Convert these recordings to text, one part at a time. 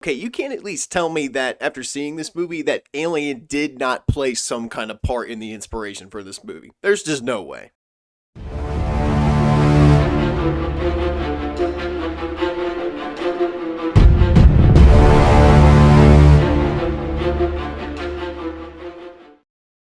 Okay, you can't at least tell me that after seeing this movie that Alien did not play some kind of part in the inspiration for this movie. There's just no way.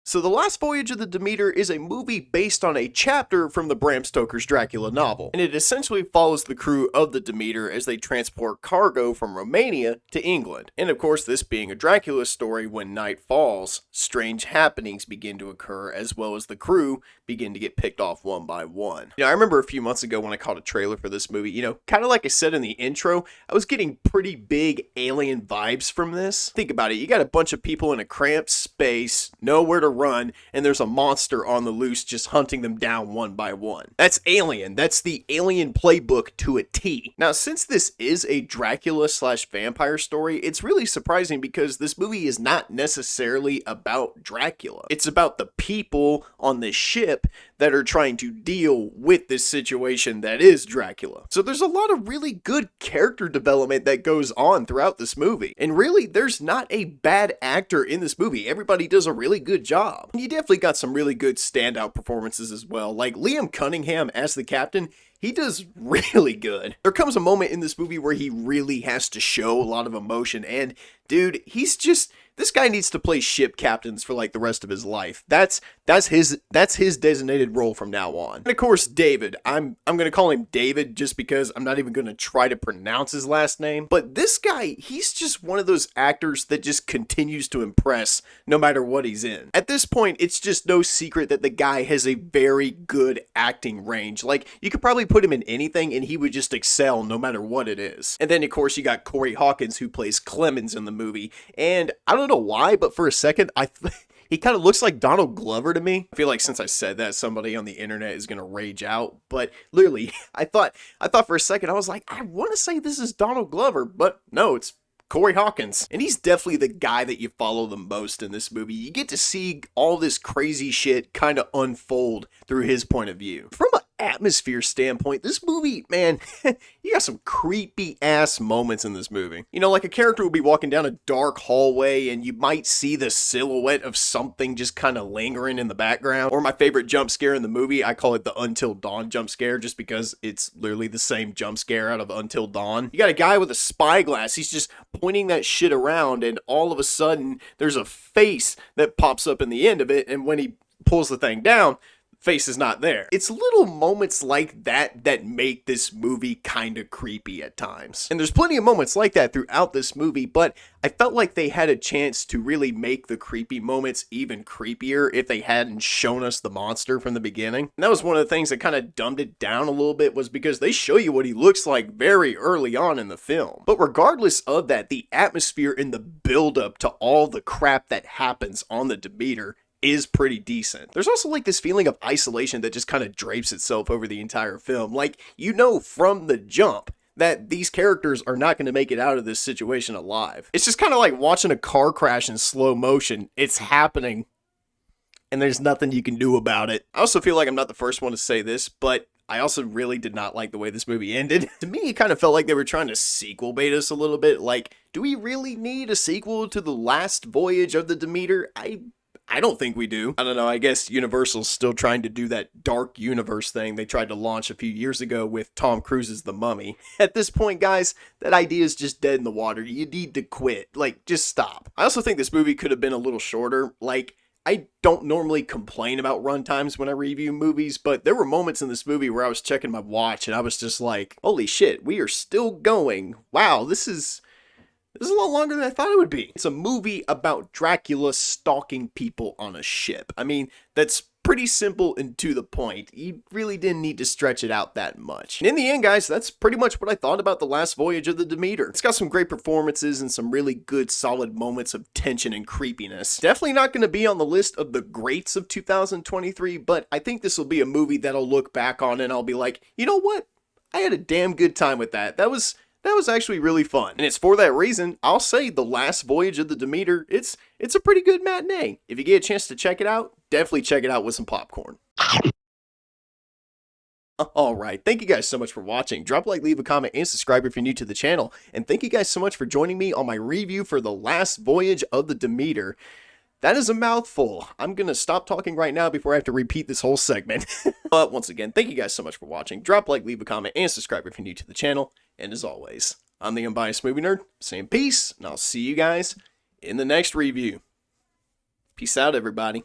So The Last Voyage of the Demeter is a movie based on a chapter from the Bram Stoker's Dracula novel, and it essentially follows the crew of the Demeter as they transport cargo from Romania to England. And of course, this being a Dracula story, when night falls, strange happenings begin to occur, as well as the crew begin to get picked off one by one. I remember a few months ago when I caught a trailer for this movie, kind of like I said in the intro, I was getting pretty big Alien vibes from this. Think about it, you got a bunch of people in a cramped space, nowhere to run, and there's a monster on the loose just hunting them down one by one. That's Alien. That's the Alien playbook to a T. Now, since this is a Dracula / vampire story, it's really surprising because this movie is not necessarily about Dracula. It's about the people on this ship that are trying to deal with this situation that is Dracula. So there's a lot of really good character development that goes on throughout this movie. And really, there's not a bad actor in this movie. Everybody does a really good job. And you definitely got some really good standout performances as well. Like Liam Cunningham as the captain, he does really good. There comes a moment in this movie where he really has to show a lot of emotion, and dude, this guy needs to play ship captains for like the rest of his life. That's his designated role from now on. And of course, David. I'm gonna call him David just because I'm not even gonna try to pronounce his last name. But this guy, he's just one of those actors that just continues to impress no matter what he's in. At this point, it's just no secret that the guy has a very good acting range. Like, you could probably put him in anything and he would just excel no matter what it is. And then of course you got Corey Hawkins, who plays Clemens in the movie, and I don't know why, but for a second he kind of looks like Donald Glover to me. I feel like since I said that, somebody on the internet is gonna rage out, but literally I thought for a second, I was like, I want to say this is Donald Glover, but no, it's Corey Hawkins. And he's definitely the guy that you follow the most in this movie. You get to see all this crazy shit kind of unfold through his point of view. From an atmosphere standpoint, this movie, man, you got some creepy ass moments in this movie. Like a character will be walking down a dark hallway and you might see the silhouette of something just kind of lingering in the background. Or my favorite jump scare in the movie, I call it the Until Dawn jump scare, just because it's literally the same jump scare out of Until Dawn. You got a guy with a spyglass, he's just pointing that shit around, and all of a sudden there's a face that pops up in the end of it, and when he pulls the thing down, face is not there. It's little moments like that that make this movie kind of creepy at times. And there's plenty of moments like that throughout this movie, but I felt like they had a chance to really make the creepy moments even creepier if they hadn't shown us the monster from the beginning. And that was one of the things that kind of dumbed it down a little bit, was because they show you what he looks like very early on in the film. But regardless of that, the atmosphere and the buildup to all the crap that happens on the Demeter is pretty decent. There's also like this feeling of isolation that just kind of drapes itself over the entire film. Like, from the jump that these characters are not going to make it out of this situation alive. It's just kind of like watching a car crash in slow motion. It's happening, and there's nothing you can do about it. I also feel like I'm not the first one to say this, but I also really did not like the way this movie ended. To me, it kind of felt like they were trying to sequel bait us a little bit. Like, do we really need a sequel to The Last Voyage of the Demeter? I don't think we do. I don't know, I guess Universal's still trying to do that dark universe thing they tried to launch a few years ago with Tom Cruise's The Mummy. At this point, guys, that idea is just dead in the water. You need to quit. Like, just stop. I also think this movie could have been a little shorter. Like, I don't normally complain about runtimes when I review movies, but there were moments in this movie where I was checking my watch and I was just like, holy shit, we are still going. Wow, this is a lot longer than I thought it would be. It's a movie about Dracula stalking people on a ship. I mean, that's pretty simple and to the point. You really didn't need to stretch it out that much. And in the end, guys, that's pretty much what I thought about The Last Voyage of the Demeter. It's got some great performances and some really good, solid moments of tension and creepiness. Definitely not going to be on the list of the greats of 2023, but I think this will be a movie that I'll look back on and I'll be like, you know what? I had a damn good time with that. That was actually really fun. And it's for that reason, I'll say The Last Voyage of the Demeter, it's a pretty good matinee. If you get a chance to check it out, definitely check it out with some popcorn. Alright, thank you guys so much for watching. Drop a like, leave a comment, and subscribe if you're new to the channel. And thank you guys so much for joining me on my review for the last voyage of the Demeter. That is a mouthful. I'm gonna stop talking right now before I have to repeat this whole segment. But once again, thank you guys so much for watching. Drop a like, leave a comment, and subscribe if you're new to the channel. And as always, I'm the Unbiased Movie Nerd, saying peace, and I'll see you guys in the next review. Peace out, everybody.